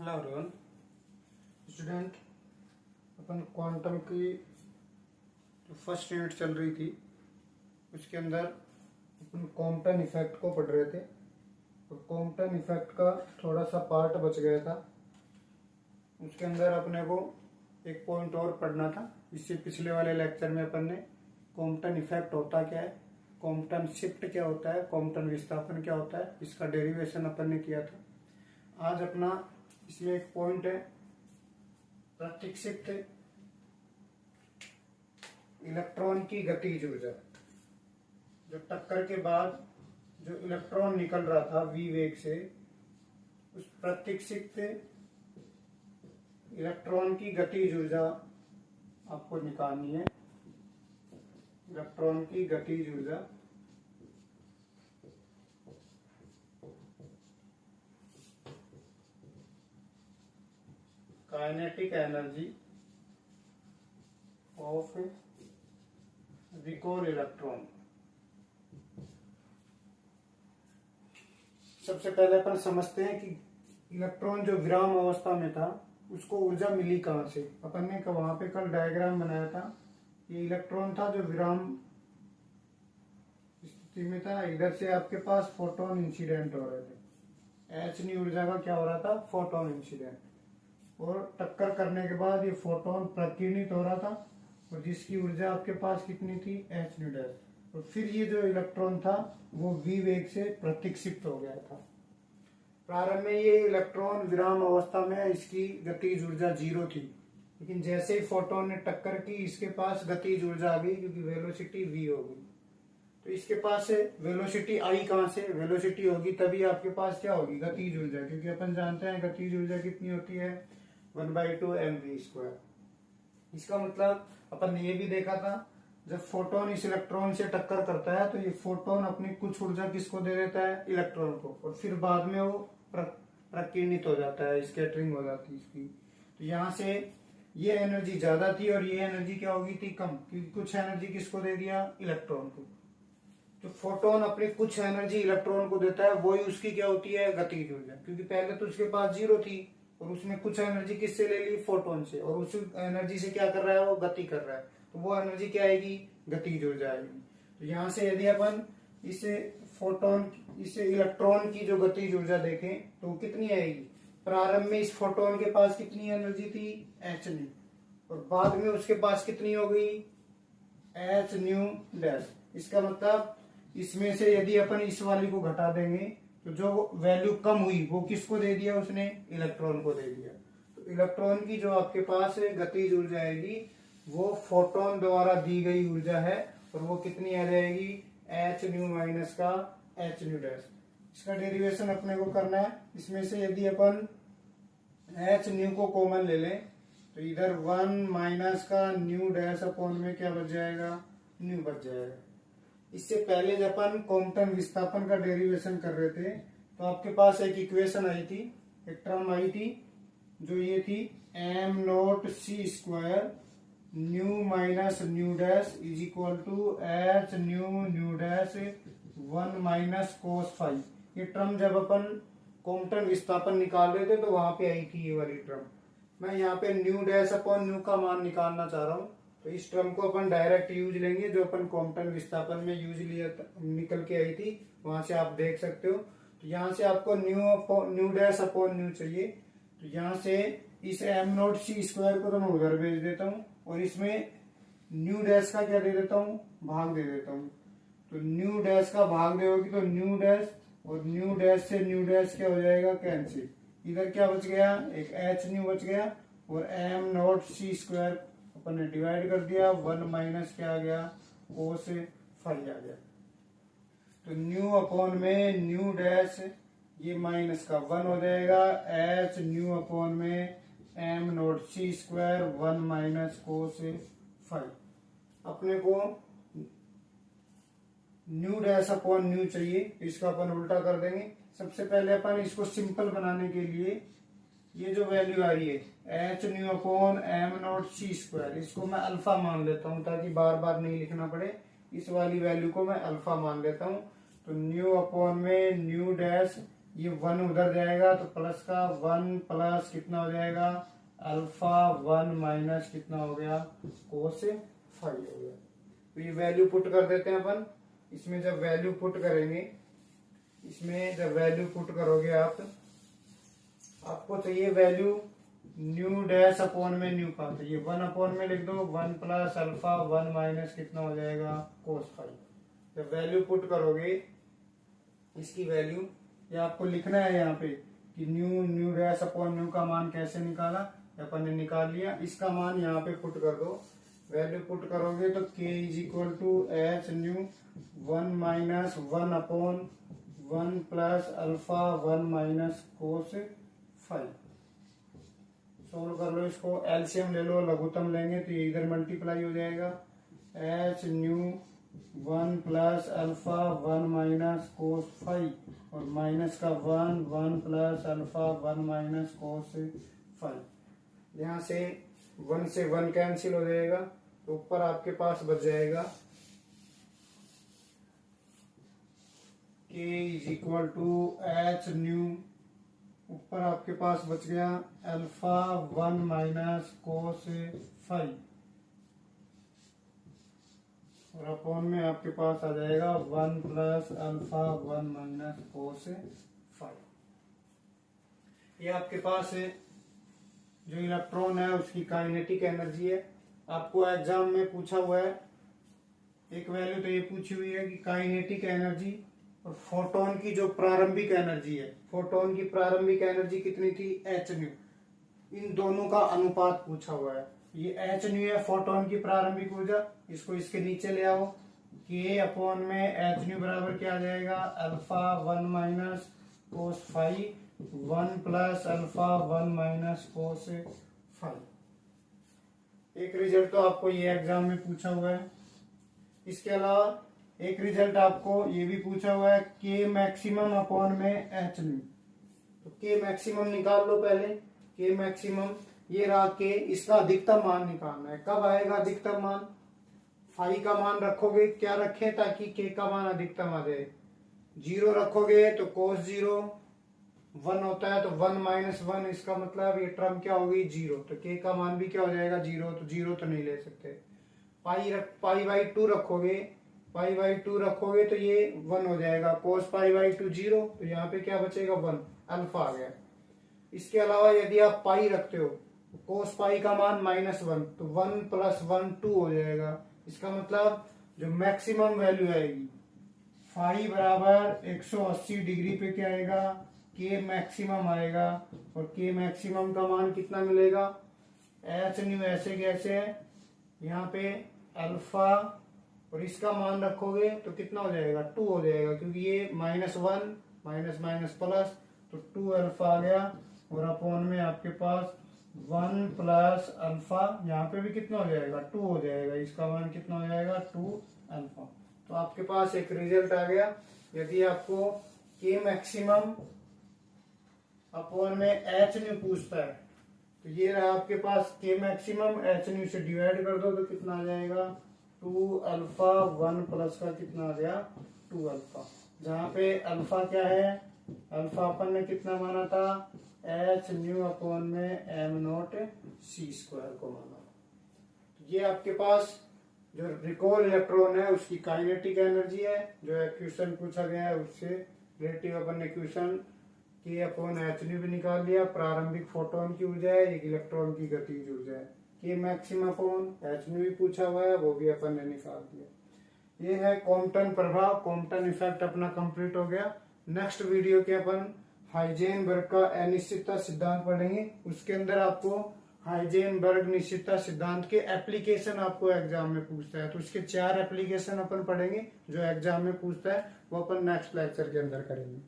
Hello everyone student. अपन quantum की जो फर्स्ट यूनिट चल रही थी उसके अंदर अपन कॉम्पटन इफेक्ट को पढ़ रहे थे और कॉम्पटन इफेक्ट का थोड़ा सा पार्ट बच गया था। उसके अंदर अपने को एक पॉइंट और पढ़ना था। इससे पिछले वाले लेक्चर में अपन ने कॉम्पटन इफेक्ट होता क्या है, कॉम्पटन शिफ्ट क्या होता है, कॉम्पटन विस्थापन क्या होता है, इसका डेरिवेशन अपन ने किया था। आज अपना इसमें एक पॉइंट है प्रत्यक्षित इलेक्ट्रॉन की गतिज ऊर्जा। जो टक्कर के बाद जो इलेक्ट्रॉन निकल रहा था v वेग से, उस प्रत्यक्षित इलेक्ट्रॉन की गतिज ऊर्जा आपको निकालनी है। इलेक्ट्रॉन की गतिज ऊर्जा kinetic energy of recall electron. सबसे पहले अपन समझते हैं कि इलेक्ट्रॉन जो विराम अवस्था में था उसको ऊर्जा मिली कहां से। अपन ने वहां पे कल डायग्राम बनाया था। ये इलेक्ट्रॉन था जो विराम स्थिति में था। इधर से आपके पास फोटोन इंसिडेंट हो रहे थे। एच नी ऊर्जा का क्या हो रहा था, फोटोन इंसिडेंट। और टक्कर करने के बाद ये फोटोन प्रकीर्णित हो रहा था और जिसकी ऊर्जा आपके पास कितनी थी, एच न्यू डैश। और फिर ये जो इलेक्ट्रॉन था वो v वेग से प्रत्यक्षिप्त हो गया था। प्रारंभ में ये इलेक्ट्रॉन विराम अवस्था में इसकी गतिज ऊर्जा 0 थी, लेकिन जैसे ही फोटोन ने टक्कर की इसके पास गतिज ऊर्जा आ गई क्योंकि वेलोसिटी v हो गई। तो इसके पास वेलोसिटी आई कहां से, वेलोसिटी होगी तभी आपके पास क्या होगी, गतिज ऊर्जा। क्योंकि अपन जानते हैं गतिज ऊर्जा कितनी होती है, 1/2 mv²। इसका मतलब अपन ने ये भी देखा था, जब फोटोन इस इलेक्ट्रॉन से टक्कर करता है तो ये फोटोन अपनी कुछ ऊर्जा किसको दे देता है, इलेक्ट्रॉन को, और फिर बाद में वो प्रकीर्णित हो जाता है, स्कैटरिंग हो जाती है इसकी। तो यहाँ से ये एनर्जी ज्यादा थी और ये एनर्जी क्या होगी थी, कम, क्योंकि कुछ एनर्जी किसको दे दिया, इलेक्ट्रॉन को। जो फोटोन अपनी कुछ एनर्जी इलेक्ट्रॉन को देता है वही उसकी क्या होती है, गतिज ऊर्जा। क्योंकि पहले तो उसके पास 0 थी और उसने कुछ एनर्जी किससे ले ली, फोटोन से, और उस एनर्जी से क्या कर रहा है, वो गति कर रहा है। तो वो एनर्जी क्या आएगी, गतिज ऊर्जा आएगी। तो यहाँ से यदि अपन इसे फोटोन, इसे इलेक्ट्रॉन की जो गतिज ऊर्जा देखें तो कितनी आएगी। प्रारंभ में इस फोटोन के पास कितनी एनर्जी थी, एच न्यू, और बाद में उसके पास कितनी हो गई, एच न्यू डैश। इसका मतलब इसमें से यदि अपन इस वाली को घटा देंगे तो जो वैल्यू कम हुई वो किसको दे दिया, उसने इलेक्ट्रॉन को दे दिया। तो इलेक्ट्रॉन की जो आपके पास गतिज ऊर्जा आएगी वो फोटोन द्वारा दी गई ऊर्जा है और वो कितनी आ जाएगी, एच न्यू माइनस का एच न्यू डैश। इसका डेरिवेशन अपने को करना है। इसमें से यदि अपन एच न्यू को कॉमन ले लें तो इधर 1 माइनस का न्यू डैश अपॉन में क्या बच जाएगा, न्यू बच जाएगा। इससे पहले जब अपन कॉम्पटन विस्थापन का डेरिवेशन कर रहे थे तो आपके पास एक इक्वेशन आई थी, एक टर्म आई थी जो ये थी, m0c² nu minus nu dash is equal to h nu nu dash 1 minus cos phi. ये टर्म जब अपन कॉम्पटन विस्थापन निकाल रहे थे तो वहां पे आई थी ये वाली टर्म। मैं यहाँ पे न्यू डैश अपॉन न्यू का मान निकालना चाह रहा हूँ, तो इस टर्म को अपन डायरेक्ट यूज लेंगे जो अपन कॉम्पटन विस्थापन में यूज लिया निकल के आई थी, वहां से आप देख सकते हो। तो यहाँ से आपको न्यू डैश अपॉन न्यू चाहिए। तो यहाँ से इस m0c² को तो मैं उधर भेज देता हूँ और इसमें न्यू डैश का क्या दे देता हूँ, भाग दे देता हूँ। तो न्यू डैश का भाग दोगे तो न्यू डैश और न्यू डैश से न्यू डैश क्या हो जाएगा, कैंसिल। इधर क्या बच गया, एक एच न्यू बच गया और m0c² अपन ने डिवाइड कर दिया, 1 माइनस क्या आ गया, कोस फाई आ गया। तो न्यू अपॉन में न्यू डैश ये माइनस का 1 हो जाएगा, एच न्यू अपॉन में m0c² 1 माइनस कोस फाई। अपने को न्यू डैश अपॉन न्यू चाहिए, इसका अपन उल्टा कर देंगे। सबसे पहले अपन इसको सिंपल बनाने के लिए ये जो वैल्यू आ रही है एच न्यू अपॉन m0c², इसको मैं अल्फा मान लेता हूं ताकि बार बार नहीं लिखना पड़े। इस वाली वैल्यू को मैं अल्फा मान लेता हूं। तो न्यू अपॉन में न्यू डैश ये 1 उधर जाएगा तो प्लस का 1 प्लस कितना हो जाएगा अल्फा 1 माइनस कितना हो गया कोस 5 हो गया। तो ये वैल्यू पुट कर देते हैं अपन। इसमें जब वैल्यू पुट करेंगे, इसमें जब वैल्यू पुट करोगे आप, आपको चाहिए वैल्यू न्यू डैश अपॉन में न्यू का, तो ये 1 अपॉन में लिख दो 1 प्लस अल्फा 1 माइनस कितना हो जाएगा कोस 5। जब वैल्यू पुट करोगे इसकी वैल्यू, ये आपको लिखना है यहाँ पे कि न्यू डैश अपॉन न्यू का मान कैसे निकाला, अपन ने निकाल लिया। इसका मान यहाँ पे पुट कर दो। वैल्यू पुट करोगे तो k is equal to h nu 1 minus 1 upon 1 plus alpha 1 minus cos 5। Solve कर लो इसको, एलसीएम ले लो, लघुत्तम लेंगे तो ये इधर मल्टीप्लाई हो जाएगा। H nu 1 plus alpha 1 minus cos 5 और माइनस का 1 प्लस अल्फा 1 माइनस कोस 5। यहाँ से 1 से 1 कैंसिल हो जाएगा तो ऊपर आपके पास बच जाएगा k is equal to h nu, ऊपर आपके पास बच गया अल्फा 1 माइनस कोस 5 और अपॉन में आपके पास आ जाएगा 1 प्लस अल्फा 1 माइनस कोस 5। ये आपके पास है जो इलेक्ट्रॉन है उसकी काइनेटिक एनर्जी है। आपको एग्जाम में पूछा हुआ है, एक वैल्यू तो ये पूछी हुई है कि काइनेटिक एनर्जी और फोटोन की जो प्रारंभिक एनर्जी है, फोटोन की प्रारंभिक एनर्जी कितनी थी एच न्यू, इन दोनों का अनुपात पूछा हुआ है। ये एच न्यू है फोटोन की प्रारंभिक ऊर्जा, इसको इसके नीचे ले आओ, के अपॉन में एच न्यू बराबर क्या आ जाएगा alpha 1 minus cos 5 1 plus alpha 1 minus cos 5। एक रिजल्ट तो आपको ये एग्जाम में पूछा हुआ है। इसके अलावा एक रिजल्ट आपको ये भी पूछा हुआ है के मैक्सिमम अपॉन में एच न्यू। तो के मैक्सिमम निकाल लो पहले। के मैक्सिमम ये रहा के, इसका अधिकतम मान निकालना है। कब आएगा अधिकतम मान, फाई का मान रखोगे, क्या रखें ताकि के का मान अधिकतम आ जाए, 0 रखोगे तो कोस 0, 1 होता है तो 1 माइनस 1, इसका मतलब ये टर्म क्या होगी 0, तो के का मान भी क्या हो जाएगा 0, तो 0 तो नहीं ले सकते। पाई बाई 2 रखोगे, पाई बाई 2 रखोगे तो ये 1 हो जाएगा, कोस पाई बाई 2 0, तो यहाँ पे क्या बचेगा 1, अल्फा आ गया। इसके अलावा यदि आप पाई रखते हो तो कोस पाई का मान -1, तो 1 प्लस 1 2 हो जाएगा। इसका मतलब जो मैक्सिमम वैल्यू आएगी फाई बराबर 180 डिग्री पे क्या आएगा के मैक्सिमम आएगा, और के मैक्सिमम का मान कितना मिलेगा एच न्यू ऐसे कैसे है यहाँ पे अल्फा, और इसका मान रखोगे तो कितना हो जाएगा 2 हो जाएगा, क्योंकि ये -1 माइनस माइनस प्लस, तो 2 अल्फा आ गया, और अपॉन में आपके पास 1 प्लस अल्फा, यहाँ पे भी कितना हो जाएगा 2 हो जाएगा, इसका मान कितना हो जाएगा 2 अल्फा। तो आपके पास एक रिजल्ट आ गया। यदि आपको के मैक्सिमम अपॉन में एच न्यू पूछता है तो ये रहा आपके पास के मैक्सिमम, एच न्यू से डिवाइड कर दो तो कितना आ जाएगा 2 अल्फा, 1 प्लस का कितना आ गया 2 अल्फा, जहाँ पे अल्फा क्या है, अल्फा अपन ने कितना माना था एच न्यू अपॉन में एम नॉट सी स्क्वायर को माना। तो ये आपके पास जो रिकॉल इलेक्ट्रॉन है उसकी काइनेटिक एनर्जी है, जो क्वेश्चन पूछा गया है उससे रिलेटिव अपन ने क्वेश्चन के अपॉन एच न्यू भी निकाल लिया। प्रारंभिक फोटोन की ऊर्जा है, एक इलेक्ट्रॉन की गतिज ऊर्जा है। के मैक्सिमम अपॉन एच न्यू भी पूछा हुआ है, वो भी अपन ने निकाल दिया। ये है कॉम्पटन प्रभाव, कॉम्पटन इफेक्ट अपना कंप्लीट हो गया। नेक्स्ट वीडियो के अपन हाइजेनबर्ग का अनिश्चितता सिद्धांत पढ़ेंगे। उसके अंदर आपको हाइजेनबर्ग निश्चितता सिद्धांत के एप्लीकेशन आपको एग्जाम में पूछता है, तो उसके 4 एप्लीकेशन अपन पढ़ेंगे जो एग्जाम में पूछता है, वो अपन नेक्स्ट लेक्चर के अंदर करेंगे।